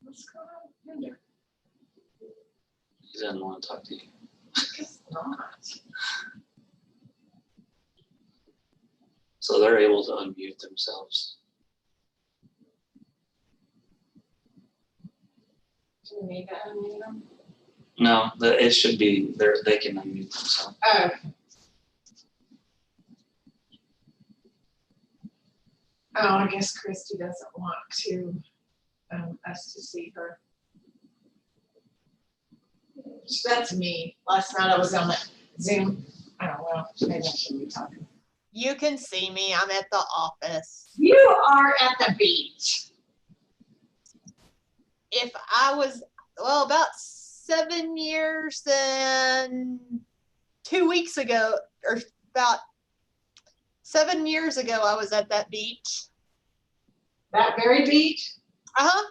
What's going on in there? He doesn't want to talk to you. It's not. So they're able to unmute themselves. Do we need to unmute them? No, it should be there. They can unmute themselves. Oh. Oh, I guess Christy doesn't want to us to see her. That's me. Last night I was on the Zoom. I don't know. Maybe I shouldn't be talking. You can see me. I'm at the office. You are at the beach. If I was, well, about 7 years and 2 weeks ago, or about 7 years ago, I was at that beach. That very beach? Uh-huh.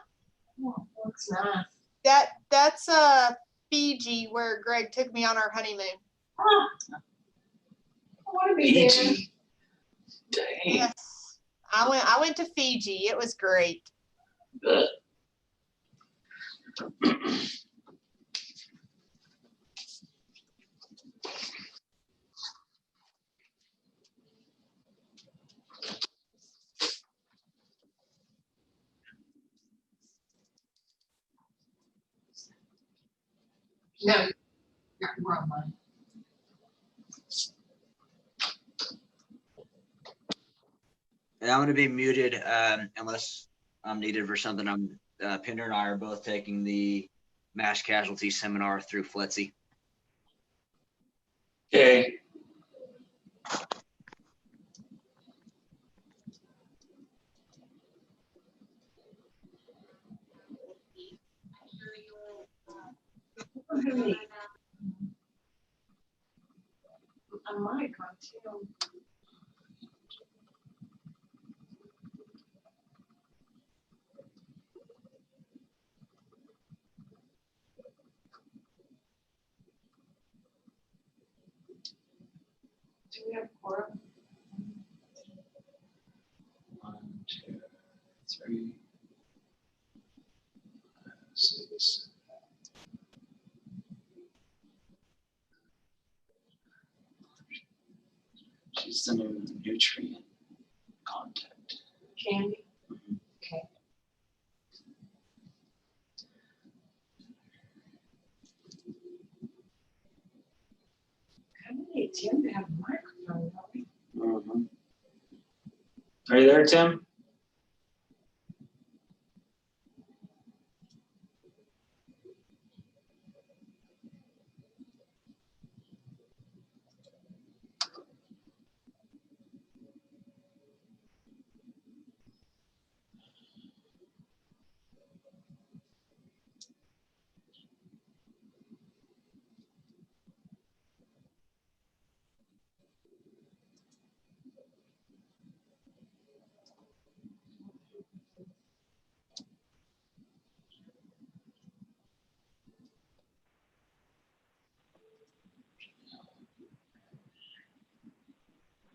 Oh, looks nice. That's Fiji, where Greg took me on our honeymoon. Oh, I want to be there. Fiji. Dang. Yes. I went to Fiji. It was great. Good. No, you're wrong one. And I'm going to be muted unless I'm needed for something. Pinder and I are both taking the mass casualty seminar through Lepc. Okay. I might go too. Do we have quorum? 1, 2, 3, 6. She's the new nutrient contact. Candy? Mhm. Okay. Kind of need Tim to have a microphone, don't we? Mhm. Are you there, Tim?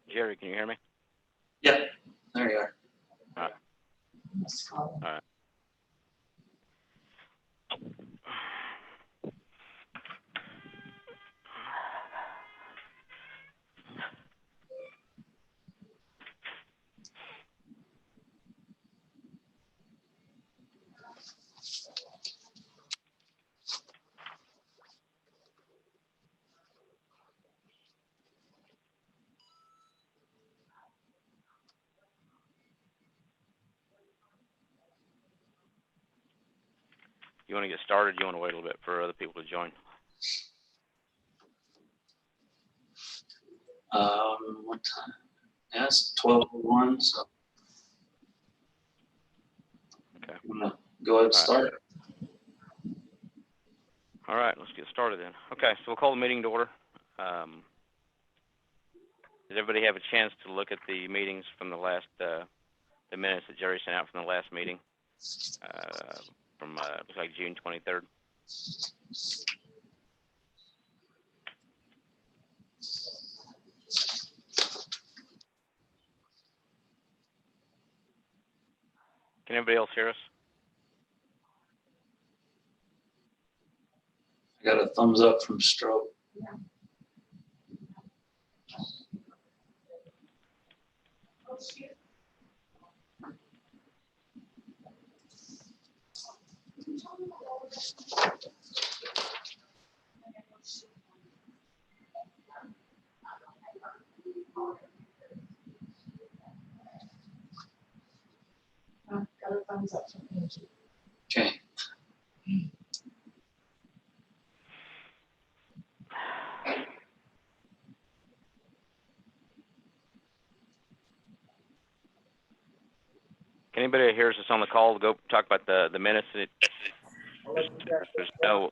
Jerry, can you hear me? Yep. There you are. Let's call him. All right. You want to get started? You want to wait a little bit for other people to join? What time? Yeah, it's 12:01, so Okay. I'm gonna go ahead and start. All right, let's get started then. Okay, so we'll call the meeting to order. Did everybody have a chance to look at the meetings from the last, the minutes that Jerry sent out from the last meeting? From looks like June 23rd. Can everybody else hear us? I got a thumbs up from Stroke. Got a thumbs up from Angie. Okay. Can anybody hear us that's on the call to go talk about the minutes? There's no,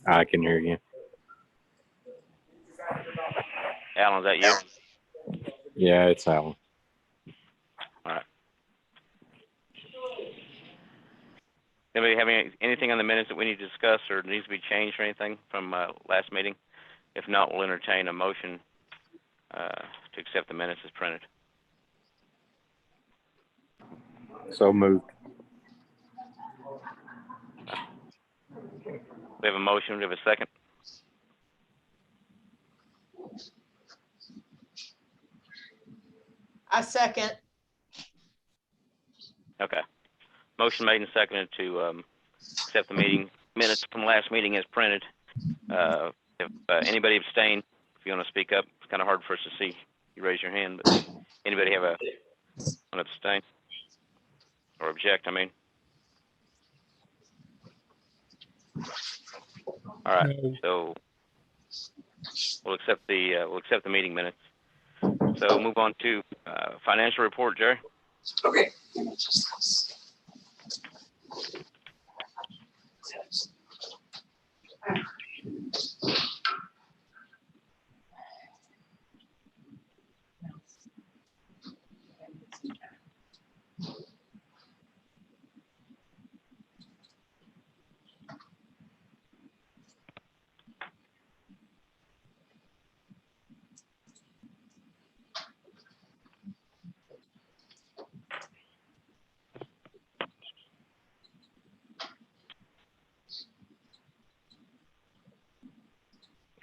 I can hear you. Alan, is that you? Yeah, it's Alan. All right. Anybody have anything on the minutes that we need to discuss or needs to be changed or anything from last meeting? If not, we'll entertain a motion to accept the minutes as printed. So moved. We have a motion. We have a second. I second. Okay. Motion made and seconded to accept the meeting minutes from last meeting as printed. If anybody abstain, if you want to speak up, it's kind of hard for us to see. You raise your hand, but anybody have an abstain or object? I mean. All right. So we'll accept the meeting minutes. So move on to financial report, Jerry. Okay.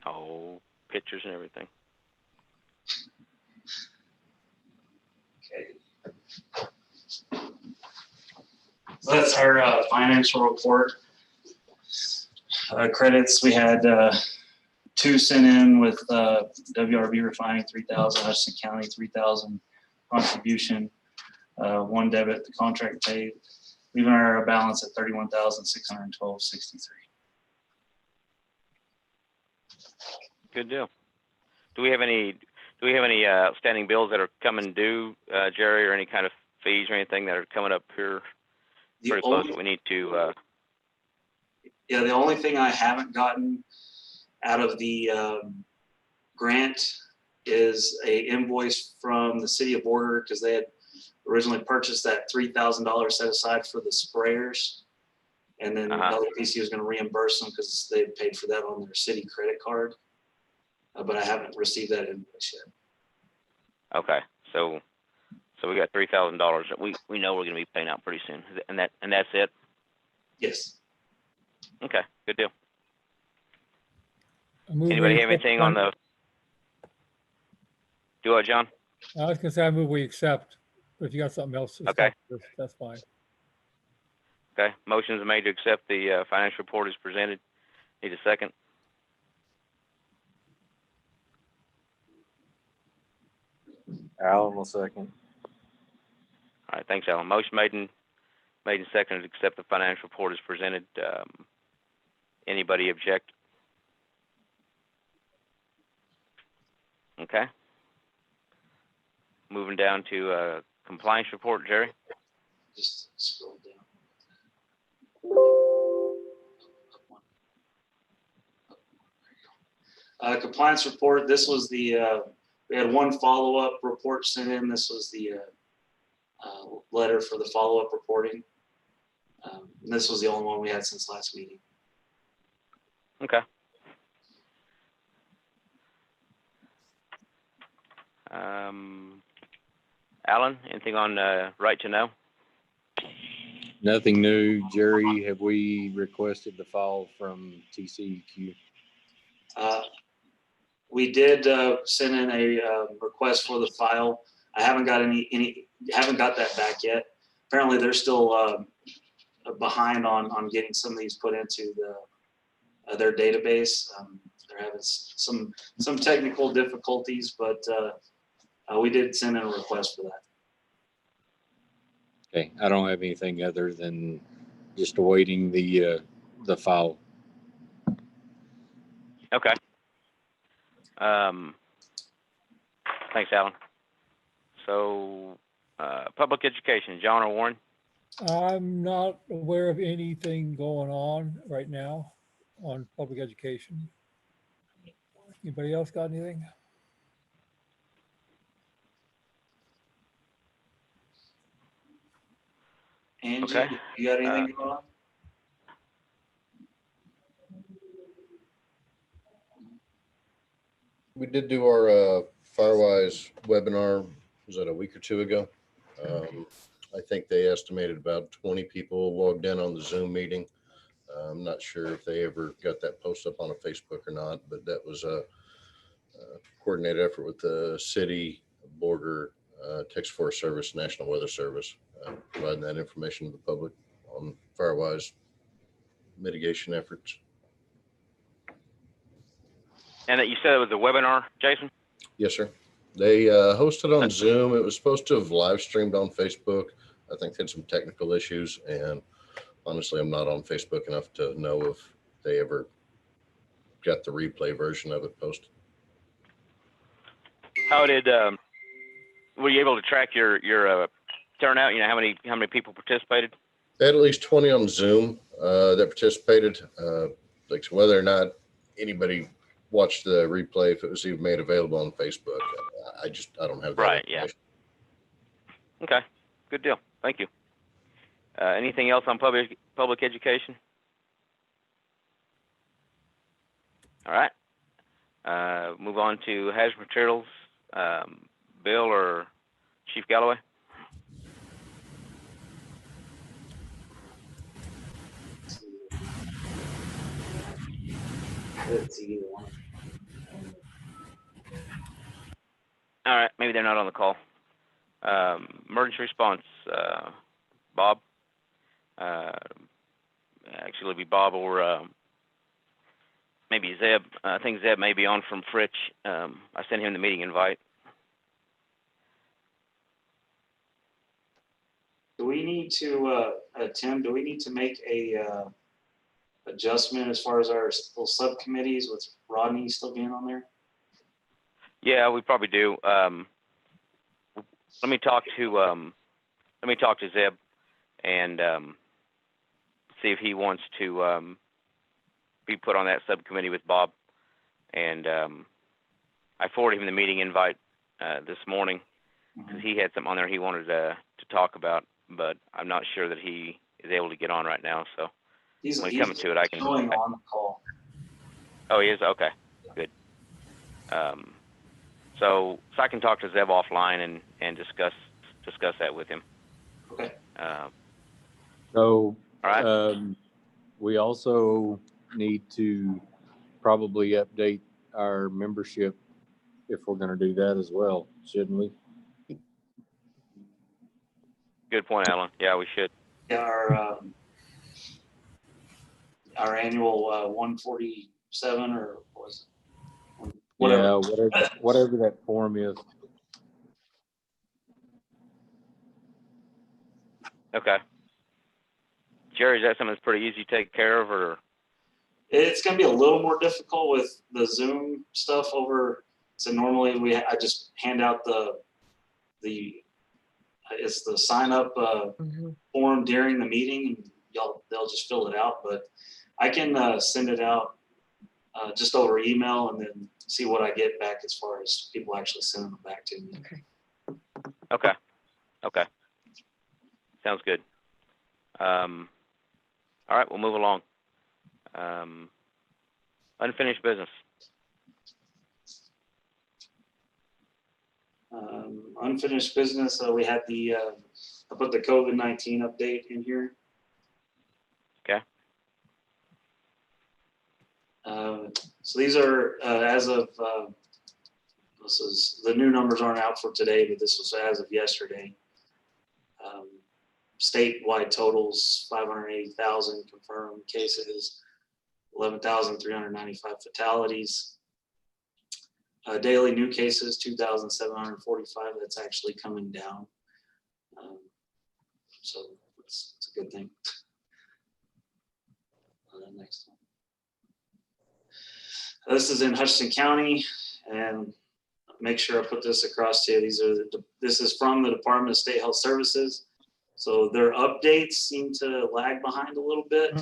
Oh, pictures and everything. Okay. So that's our financial report. Credits, we had 2 sent in with WRB Refining 3,000, Hudson County 3,000 contribution, 1 debit, the contract paid, leaving our balance at 31,612.63. Good deal. Do we have any outstanding bills that are coming due, Jerry, or any kind of fees or anything that are coming up here pretty close that we need to? Yeah, the only thing I haven't gotten out of the grant is a invoice from the city of Border, because they had originally purchased that $3,000 set aside for the sprayers. And then Lepc was going to reimburse them because they paid for that on their city credit card. But I haven't received that invoice yet. Okay, so we got $3,000 that we know we're going to be paying out pretty soon, and that's it. Yes. Okay, good deal. Anybody have anything on the? Do what, John? I was gonna say I move we accept, but if you got something else, to Okay. start, that's fine. Okay, motions are made to accept the financial report as presented. Need a second? Alan will second. All right, thanks, Alan. Motion made and seconded to accept the financial report as presented. Anybody object? Okay. Moving down to compliance report, Jerry. Just scroll down. Compliance report. This was the, we had 1 follow-up report sent in. This was the letter for the follow-up reporting. And this was the only one we had since last meeting. Okay. Alan, anything on right to know? Nothing new. Jerry, have we requested the file from TCEQ? We did send in a request for the file. I haven't got haven't got that back yet. Apparently, they're still behind on getting some of these put into their database. They're having some technical difficulties, but we did send in a request for that. Okay, I don't have anything other than just awaiting the file. Okay. Thanks, Alan. So, public education, John or Warren? I'm not aware of anything going on right now on public education. Anybody else got anything? Angie, Okay. you got anything going on? We did do our Firewise webinar, was that a week or two ago? I think they estimated about 20 people logged in on the Zoom meeting. I'm not sure if they ever got that post up on a Facebook or not, but that was a coordinated effort with the city, border, Texas Forest Service, National Weather Service, providing that information to the public on Firewise mitigation efforts. And that you said it was a webinar, Jason? Yes, sir. They hosted on Zoom. It was supposed to have live streamed on Facebook. I think they had some technical issues, and honestly, I'm not on Facebook enough to know if they ever got the replay version of it posted. How did were you able to track your turnout? You know how many people participated? They had at least 20 on Zoom that participated. Like whether or not anybody watched the replay, if it was even made available on Facebook, I don't have that Right. Yeah. Okay. Good deal. Thank you. Anything else on public education? All right. Move on to hazard materials. Bill or Chief Galloway? All right. Maybe they're not on the call. Emergency response. Bob. Actually, it'll be Bob or maybe Zeb. I think Zeb may be on from Fritch. I sent him the meeting invite. Do we need to, Tim, do we need to make a adjustment as far as our little subcommittees with Rodney still being on there? Yeah, we probably do. Let me talk to Zeb and see if he wants to be put on that subcommittee with Bob. And I forwarded him the meeting invite this morning because he had something on there he wanted to talk about, but I'm not sure that he is able to get on right now. So when he comes to it, I can. Going on the call. Oh, he is? Okay, good. So I can talk to Zeb offline and discuss that with him. Okay. So, all right. We also need to probably update our membership if we're going to do that as well, shouldn't we? Good point, Alan. Yeah, we should. Yeah, our annual 147 or was it? Whatever. Yeah, whatever that form is. Okay. Jerry, is that something that's pretty easy to take care of, or? It's going to be a little more difficult with the Zoom stuff over. So normally I just hand out it's the sign up form during the meeting, and they'll just fill it out. But I can send it out just over email and then see what I get back as far as people actually sending them back to me. Okay. Sounds good. All right, we'll move along. Unfinished business. Unfinished business. We had I put the COVID-19 update in here. So these are as of this is the new numbers aren't out for today, but this was as of yesterday. Statewide totals 580,000 confirmed cases, 11,395 fatalities. Daily new cases 2,745. That's actually coming down. So it's a good thing. Next one. This is in Hutchinson County, and make sure I put this across to you. This is from the Department of State Health Services. So their updates seem to lag behind a little bit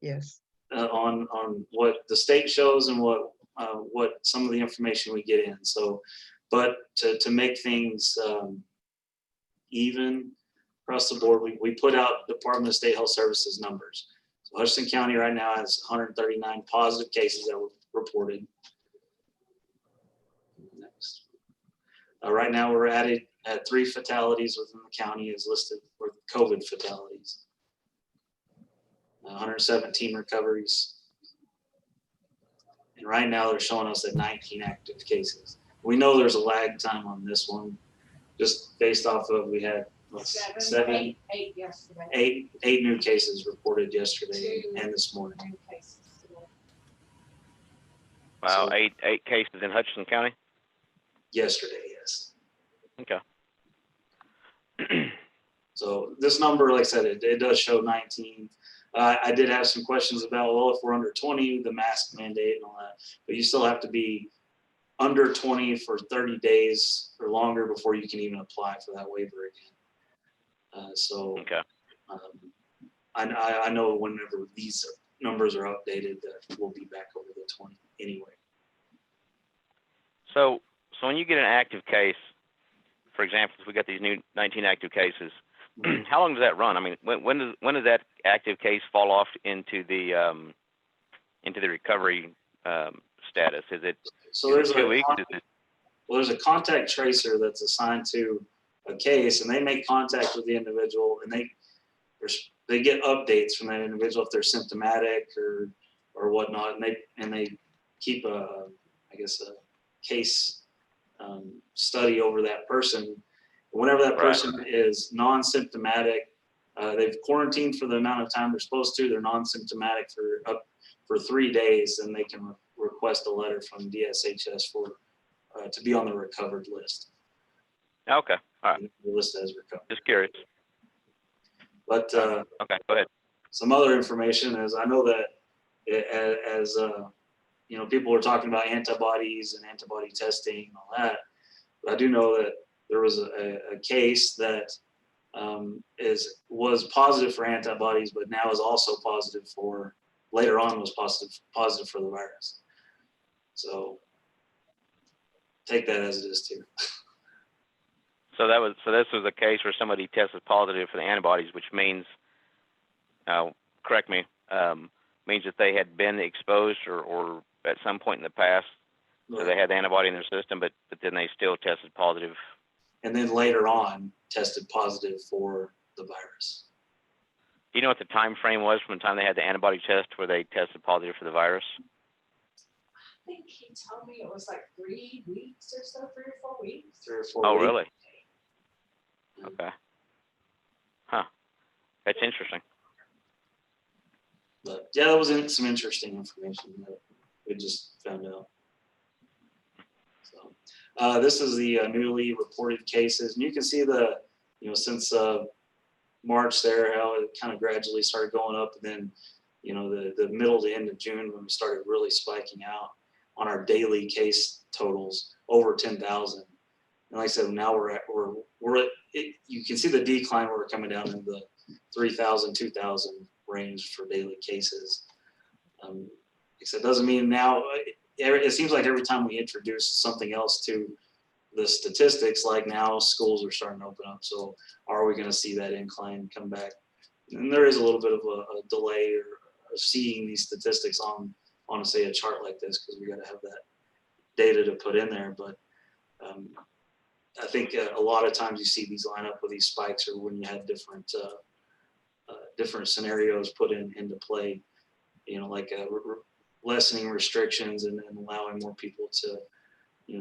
Yes. on what the state shows and what some of the information we get in. So, but to make things even across the board, we put out Department of State Health Services numbers. So Hutchinson County right now has 139 positive cases that were reported. Next. Right now we're at 3 fatalities within the county is listed for COVID fatalities. 117 recoveries. And right now they're showing us at 19 active cases. We know there's a lag time on this one, just based off of we had Eight yesterday. eight new cases reported yesterday 2 and this morning. new cases today. Wow, So- eight cases in Hutchinson County? Yesterday, yes. Okay. So this number, like I said, it does show 19. I did have some questions about, well, if we're under 20, the mask mandate and all that, but you still have to be under 20 for 30 days or longer before you can even apply for that waiver again. So Okay. I know whenever these numbers are updated that we'll be back over the 20 anyway. So when you get an active case, for example, if we got these new 19 active cases, how long does that run? I mean, when does that active case fall off into the recovery status? Is it So there's 2 weeks? Well, there's a contact tracer that's assigned to a case, and they make contact with the individual, and they get updates from that individual if they're symptomatic or whatnot, and they keep a case study over that person. Whenever that person is non-symptomatic, they've quarantined for the amount of time they're supposed to. They're non-symptomatic for 3 days, and they can request a letter from DSHS to be on the recovered list. Okay, all right. The list as recovered. Just curious. But Okay, go ahead. some other information is I know that as people were talking about antibodies and antibody testing and all that, but I do know that there was a case that was positive for antibodies, but now is also positive for later on was positive for the virus. So take that as it is too. So this was a case where somebody tested positive for the antibodies, which means, correct me, means that they had been exposed or at some point in the past, so they had the antibody in their system, but then they still tested positive. And then later on tested positive for the virus. Do you know what the time frame was from the time they had the antibody test where they tested positive for the virus? I think he told me it was like 3 weeks or so, 3 or 4 weeks. 3 or 4 Oh, weeks. really? Okay. Huh. That's interesting. But yeah, that was some interesting information that we just found out. So this is the newly reported cases, and you can see since March there, how it kind of gradually started going up, and then the middle to end of June when we started really spiking out on our daily case totals over 10,000. And like I said, now we're at you can see the decline where we're coming down in the 3,000, 2,000 range for daily cases. It doesn't mean now, it seems like every time we introduce something else to the statistics, like now schools are starting to open up. So are we going to see that incline come back? And there is a little bit of a delay or seeing these statistics on say a chart like this, because we got to have that data to put in there. But I think a lot of times you see these line up with these spikes, or when you have different scenarios put into play, like lessening restrictions and allowing more people to,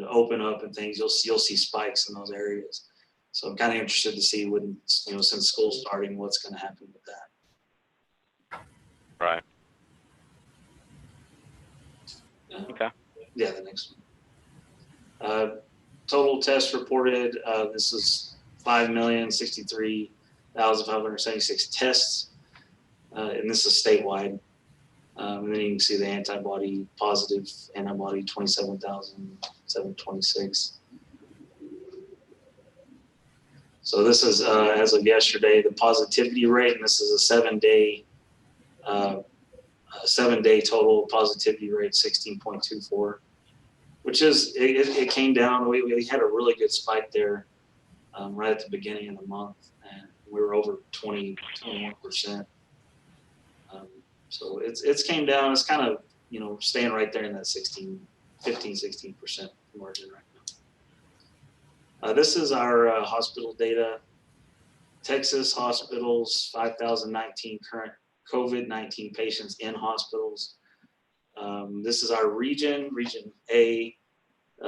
open up and things, you'll see spikes in those areas. So I'm kind of interested to see when, since school's starting, what's going to happen with that. Right. Okay. Yeah, the next one. Total tests reported, this is 5,063,576 tests, and this is statewide. And then you can see the positive antibody, 27,726. So this is, as of yesterday, the positivity rate, and this is a 7-day total positivity rate, 16.24, which is, it came down. We had a really good spike there right at the beginning of the month, and we were over 21%. So it's came down. It's kind of, staying right there in that 16% margin right now. This is our hospital data. Texas hospitals, 5,019 current COVID-19 patients in hospitals. This is our region A,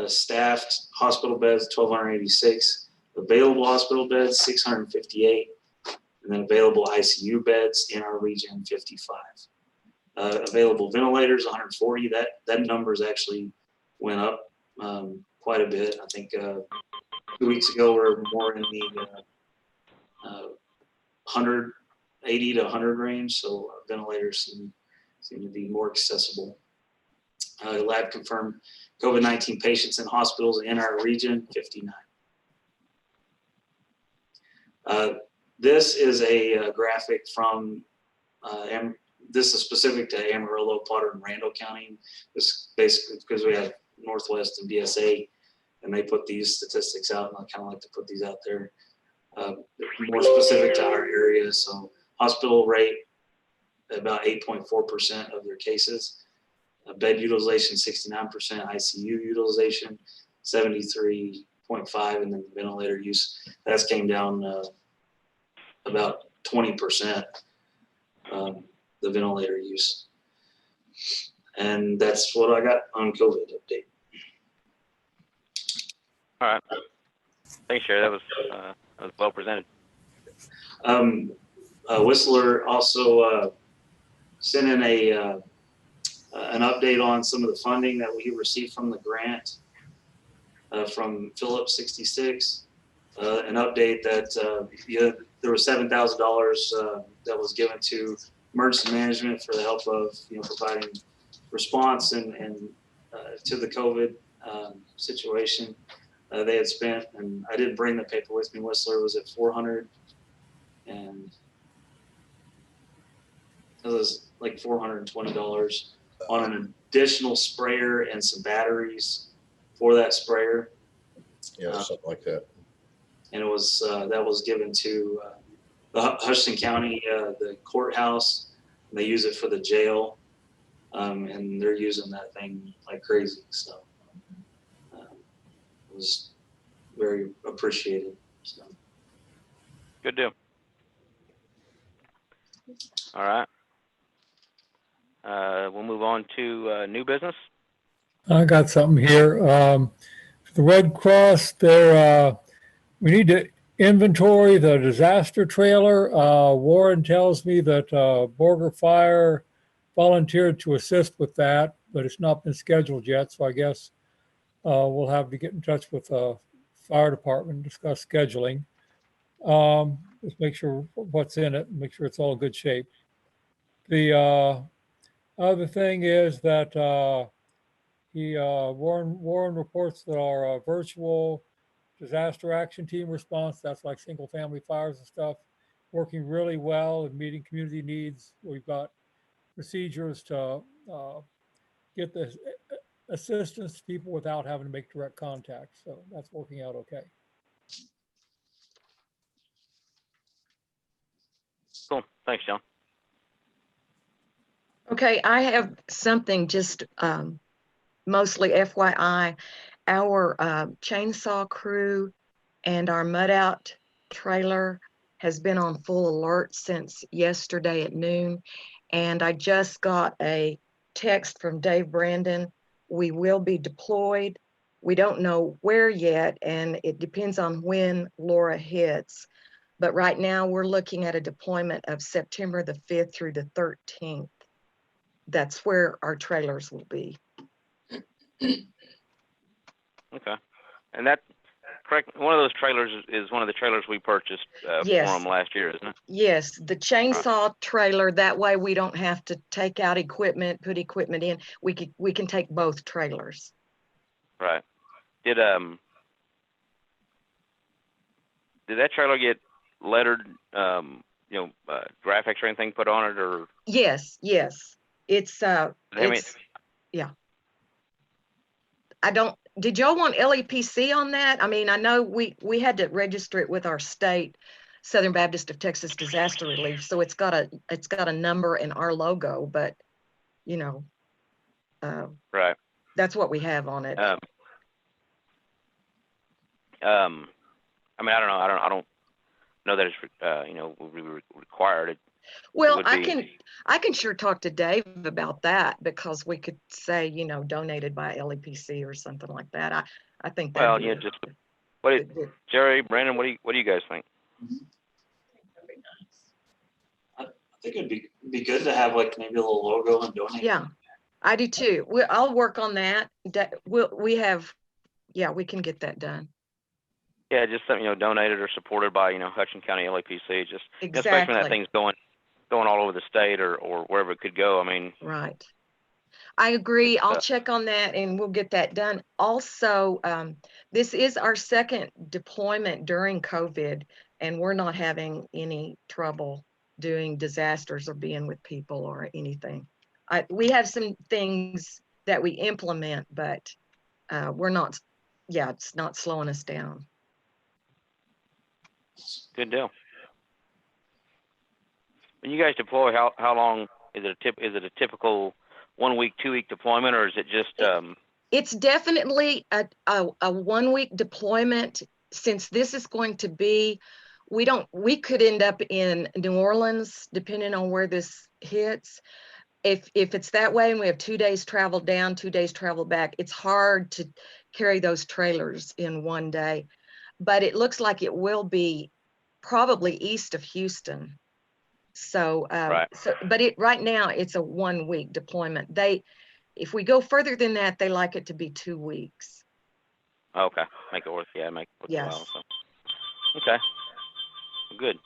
staffed hospital beds, 1,286, available hospital beds, 658, and then available ICU beds in our region, 55. Available ventilators, 140. That numbers actually went up quite a bit. I think 2 weeks ago we were more in the 180 to 100 range, so ventilators seem to be more accessible. Lab confirmed COVID-19 patients in hospitals in our region, 59. This is a graphic from, this is specific to Amarillo, Potter, and Randall County. This basically because we have Northwest and BSA, and they put these statistics out, and I kind of like to put these out there. More specific to our area, so hospital rate, about 8.4% of their cases. Bed utilization, 69%, ICU utilization, 73.5%, and then the ventilator use, that's came down about 20%, the ventilator use. And that's what I got on COVID update. All right. Thanks, Sherry. That was well presented. Whistler also sent in an update on some of the funding that we received from the grant from Phillips 66. An update that there was $7,000 that was given to emergency management for the help of providing response and to the COVID situation. They had spent, and I didn't bring the paper with me. Whistler was at 400, and it was like $420 on an additional sprayer and some batteries for that sprayer. Yeah, something like that. And it was that was given to the Hutchinson County, the courthouse. And they use it for the jail, and they're using that thing like crazy. So it was very appreciated. So. Good deal. All right. We'll move on to new business. I got something here. The Red Cross, we need to inventory the disaster trailer. Warren tells me that Borger Fire volunteered to assist with that, but it's not been scheduled yet. So I guess we'll have to get in touch with the fire department and discuss scheduling. Just make sure what's in it, and make sure it's all in good shape. The other thing is that Warren reports that our virtual disaster action team response, that's like single family fires and stuff, working really well and meeting community needs. We've got procedures to get the assistance to people without having to make direct contact. So that's working out okay. Cool. Thanks, John. Okay, I have something just mostly FYI. Our chainsaw crew and our mud out trailer has been on full alert since yesterday at noon. And I just got a text from Dave Brandon. We will be deployed. We don't know where yet, and it depends on when Laura hits. But right now we're looking at a deployment of September the 5th through the 13th. That's where our trailers will be. Okay. And that, correct, one of those trailers is one of the trailers we purchased Yes. for them last year, isn't it? Yes, the chainsaw trailer, that way we don't have to take out equipment, put equipment in. We can take both trailers. Right. Did that trailer get lettered, graphics or anything put on it, or? Yes, yes. It's yeah. Did y'all want LEPC on that? I mean, I know we had to register it with our state, Southern Baptist of Texas Disaster Relief. So it's got a number and our logo, but you know, right. That's what we have on it. I mean, I don't know that it's will be required. Well, I can sure talk to Dave about that, because we could say, donated by LEPC or something like that. I think that. Well, just Jerry, Brandon, what do you guys think? That'd be nice. I think it'd be good to have like maybe a little logo and donate. Yeah, I do too. I'll work on that. We can get that done. Yeah, just something, donated or supported by, Hutchinson County LAPC, just Exactly. especially when that thing's going all over the state or wherever it could go. I mean, right. I agree. I'll check on that and we'll get that done. Also, this is our second deployment during COVID, and we're not having any trouble doing disasters or being with people or anything. We have some things that we implement, but we're not, it's not slowing us down. Good deal. When you guys deploy, how long is it a typical 1 week, 2 week deployment, or is it just? It's definitely a 1 week deployment. Since this is going to be, we could end up in New Orleans depending on where this hits. If it's that way and we have 2 days travel down, 2 days travel back, it's hard to carry those trailers in one day. But it looks like it will be probably east of Houston. So, right. But right now it's a 1 week deployment. If we go further than that, they like it to be 2 weeks. Okay, make it worth. Yeah, make it worth yes. a while. So. Okay, good.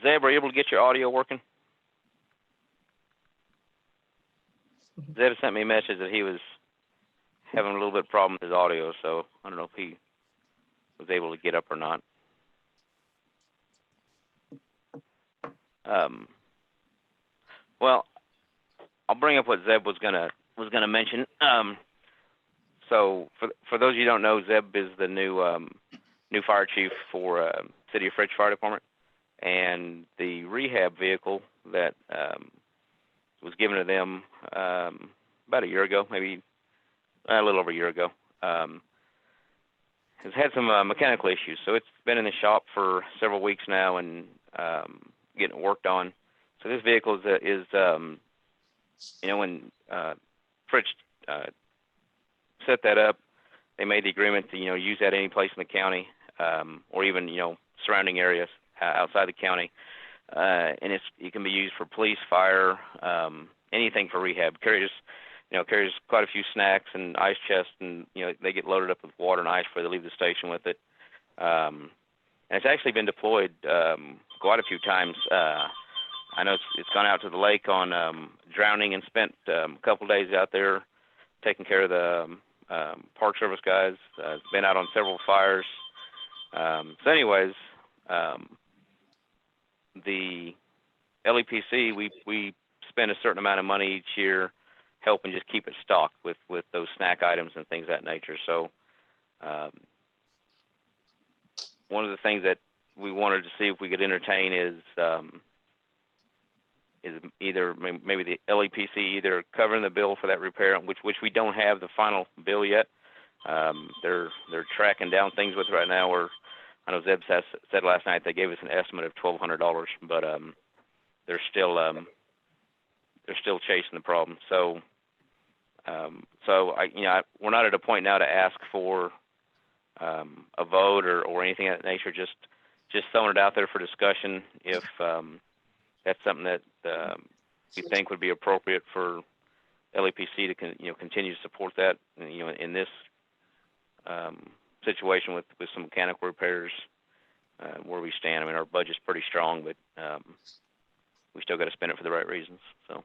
Zeb, are you able to get your audio working? Zeb sent me a message that he was having a little bit of problem with his audio, so I don't know if he was able to get up or not. Well, I'll bring up what Zeb was gonna mention. So for those of you who don't know, Zeb is the new fire chief for City of Fridge Fire Department, and the rehab vehicle that was given to them about a year ago, maybe a little over a year ago, has had some mechanical issues. So it's been in the shop for several weeks now and getting worked on. So this vehicle is when Fritz set that up, they made the agreement to use that any place in the county or even surrounding areas outside the county, and it can be used for police, fire, anything for rehab. Carries quite a few snacks and ice chests, and they get loaded up with water and ice before they leave the station with it. And it's actually been deployed quite a few times. I know it's gone out to the lake on drowning and spent a couple days out there taking care of the Park Service guys. It's been out on several fires. So anyways, the LEPC, we spend a certain amount of money each year helping just keep it stocked with those snack items and things of that nature. So one of the things that we wanted to see if we could entertain is either maybe the LEPC either covering the bill for that repair, which we don't have the final bill yet. They're tracking down things with it right now. Or I know Zeb said last night they gave us an estimate of $1,200, but they're still still chasing the problem. So, we're not at a point now to ask for a vote or anything of that nature. Just throwing it out there for discussion. If that's something that we think would be appropriate for LEPC to continue to support that. In this situation with some mechanical repairs, where we stand. I mean, our budget's pretty strong, but we still got to spend it for the right reasons. So,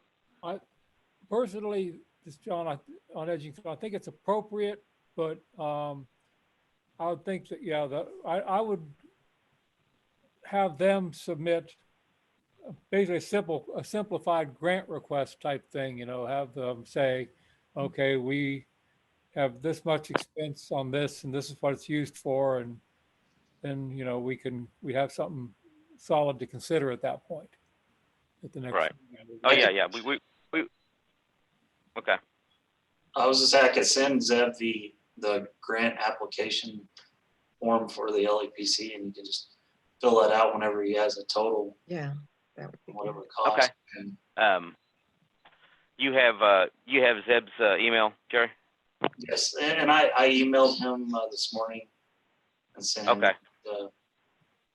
Personally, this John on Edgington, I think it's appropriate, but I would think that I would have them submit basically a simplified grant request type thing. Have them say, okay, we have this much expense on this, and this is what it's used for, and then we have something solid to consider at that point. At the next. Right. Oh yeah. We okay. I was just saying I could send Zeb the grant application form for the LEPC, and you can just fill that out whenever he has a total, Yeah, that would be good. whatever it costs. Okay. And You have Zeb's email, Jerry? yes, and I emailed him this morning and sent him Okay.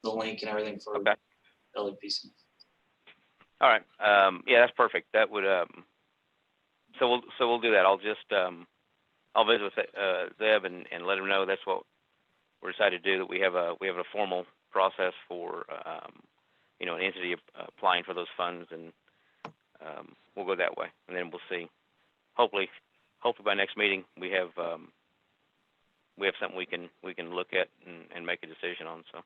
the link and everything for Okay. LEPC. All right. Yeah, that's perfect. That would so we'll do that. I'll just I'll visit with Zeb and let him know that's what we're decided to do. That we have a formal process for an entity applying for those funds, and we'll go that way, and then we'll see. Hopefully by next meeting we have something we can look at and make a decision on. So.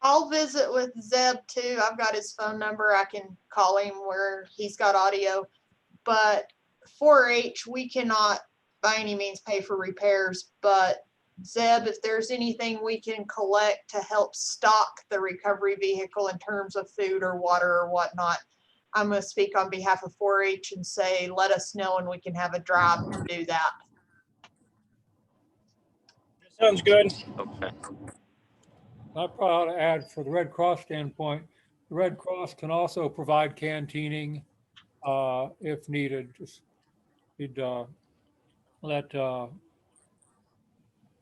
I'll visit with Zeb too. I've got his phone number. I can call him where he's got audio. But 4-H, we cannot by any means pay for repairs. But Zeb, if there's anything we can collect to help stock the recovery vehicle in terms of food or water or whatnot, I'm going to speak on behalf of 4-H and say, let us know and we can have a drive to do that. Sounds good. Okay. I probably ought to add, for the Red Cross standpoint, the Red Cross can also provide canteening if needed. Just we'd let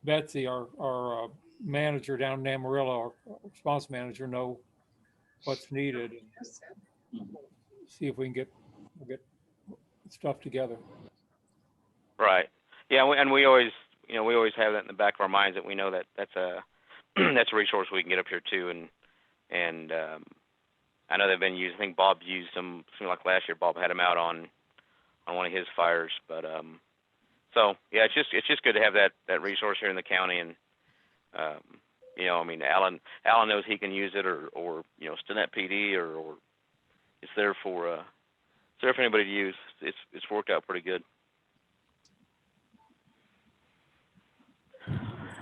Betsy, our manager down in Amarillo, our response manager, know what's needed, and see if we can get stuff together. Right. Yeah, we always have that in the back of our minds, that we know that that's a that's a resource we can get up here too, and I know they've been used. I think Bob used them. Seemed like last year Bob had them out on one of his fires. But so yeah, it's just good to have that resource here in the county, and I mean, Alan knows he can use it, or Stinnett PD, or it's there for anybody to use. It's worked out pretty good.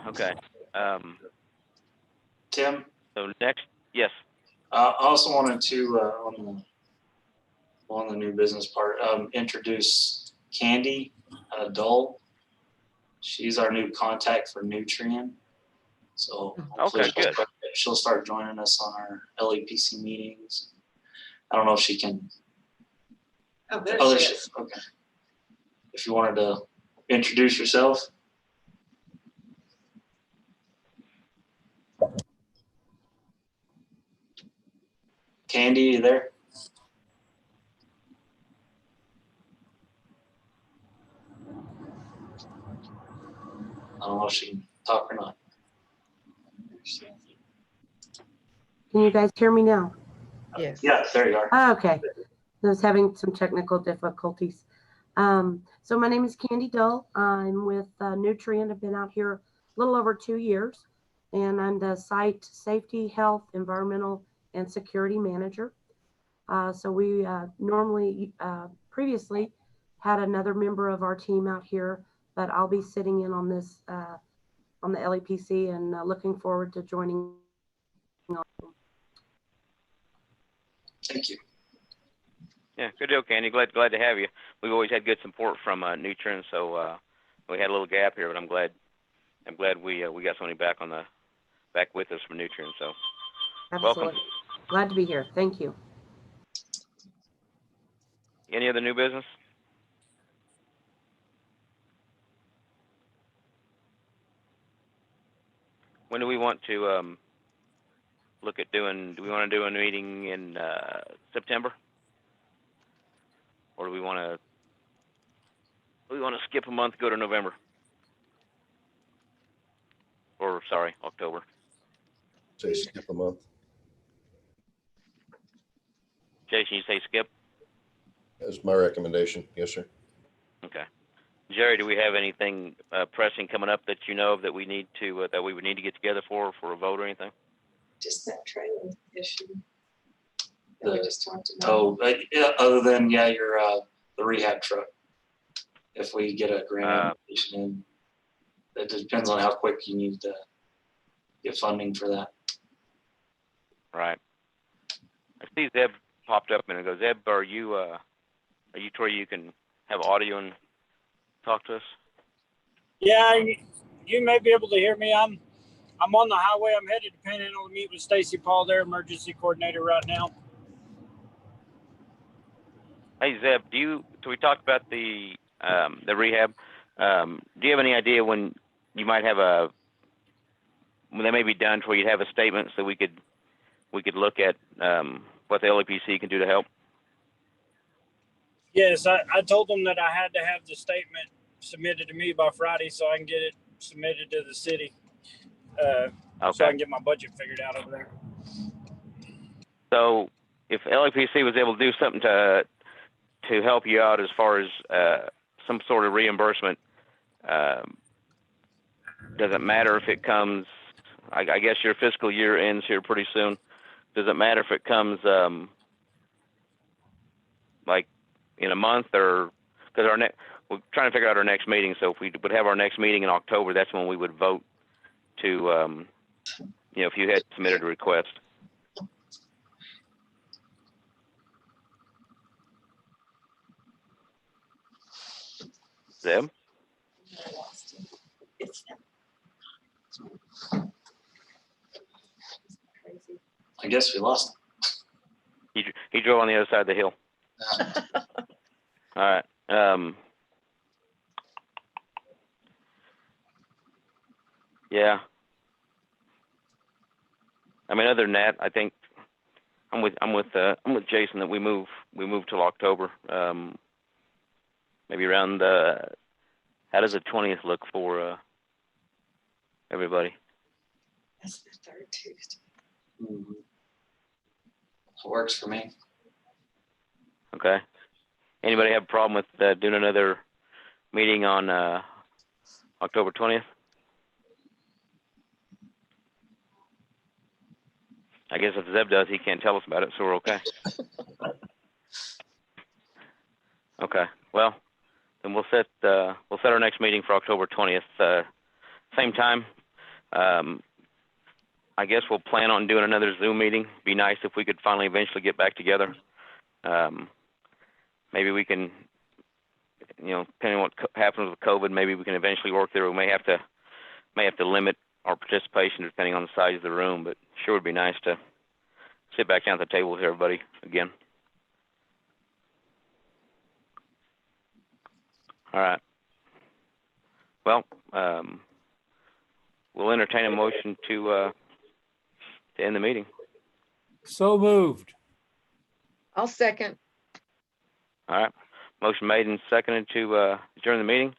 Okay. Tim, So next, yes. I also wanted to on the new business part, introduce Candy Dull. She's our new contact for Nutrien. So hopefully Okay, good. she'll start joining us on our LEPC meetings. I don't know if she can. Oh, there Oh, she there is. okay. If you wanted to introduce yourself. Candy, you there? I don't know if she can talk or not. Can you guys hear me now? Yes. Yeah, there you are. Oh, okay. I was having some technical difficulties. So my name is Candy Dull. I'm with Nutrien. I've been out here a little over 2 years, and I'm the site safety, health, environmental, and security manager. So we normally previously had another member of our team out here, but I'll be sitting in on this on the LEPC, and looking forward to joining. Thank you. Yeah, good deal, Candy. Glad to have you. We've always had good support from Nutrien, so we had a little gap here, but I'm glad we got somebody back with us from Nutrien. So Absolutely. welcome. Glad to be here. Thank you. Any other new business? When do we want to look at doing? Do we want to do a meeting in September, or do we want to? We want to skip a month, go to November, or sorry, October. Say skip a month. Jason, you say skip? That's my recommendation. Yes, sir. Okay. Jerry, do we have anything pressing coming up that you know of that we need to that we would need to get together for a vote or anything? Just that trailer issue. That we just talked about. Oh, but yeah, other than, yeah, your, the rehab truck. If we get a grant application in, it depends on how quick you need to get funding for that. Right. I see Zeb popped up a minute ago. Zeb, are you to where you can have audio and talk to us? Yeah, you may be able to hear me. I'm on the highway. I'm headed to Panhandle to meet with Stacy Paul, their emergency coordinator, right now. Hey Zeb, so we talked about the rehab. Do you have any idea when you might have when they may be done to where you'd have a statement so we could look at what the LEPC can do to help? Yes, I told them that I had to have the statement submitted to me by Friday so I can get it submitted to the city. Okay. So I can get my budget figured out over there. So if LEPC was able to do something to help you out as far as some sort of reimbursement, does it matter if it comes, I guess your fiscal year ends here pretty soon. Does it matter if it comes like in a month, or because we're trying to figure out our next meeting. So if we would have our next meeting in October, that's when we would vote to, if you had submitted a request. Zeb? I guess we lost He drove on the other side of the hill. him. All right. Yeah. I mean, other than that, I think I'm with Jason that we move till October. Maybe around how does the 20th look for everybody? That's the third Tuesday. Mhm. It works for me. Okay. Anybody have a problem with doing another meeting on October 20th? I guess if Zeb does, he can't tell us about it, so we're okay. Okay. Well, then we'll set our next meeting for October 20th. Same time. I guess we'll plan on doing another Zoom meeting. Be nice if we could finally eventually get back together. Maybe we can, depending on what happens with COVID, maybe we can eventually work there. We may have to limit our participation depending on the size of the room, but sure would be nice to sit back down at the table with everybody again. All right. Well, we'll entertain a motion to end the meeting. So moved. I'll second. All right. Motion made and seconded to adjourn the meeting.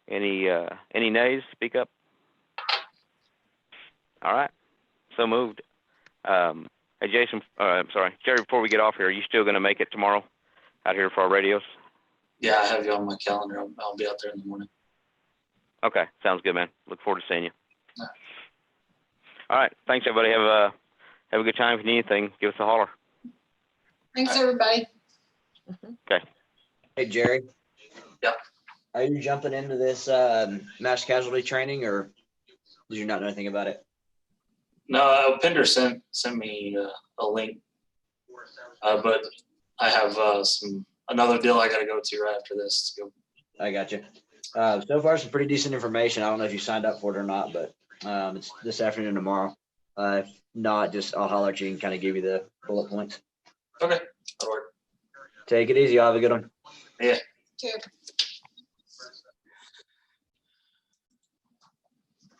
Any nays? Speak up. All right. So moved. Hey, Jason, I'm sorry, Jerry, before we get off here, are you still going to make it tomorrow out here for our radios? Yeah, I have you on my calendar. I'll be out there in the morning. Okay. Sounds good, man. Look forward to seeing you. Yeah. All right. Thanks, everybody. Have a good time. If you need anything, give us a holler. Thanks, everybody. Okay. Hey, Jerry. Yeah. Are you jumping into this mass casualty training, or did you not know anything about it? No, Pinder sent me a link, but I have another deal I got to go to right after this. To go. I got you. So far, some pretty decent information. I don't know if you signed up for it or not, but it's this afternoon and tomorrow. If not, I'll holler at you and kind of give you the bullet points. Okay, that'll work. Take it easy. Y'all have a good one. Two.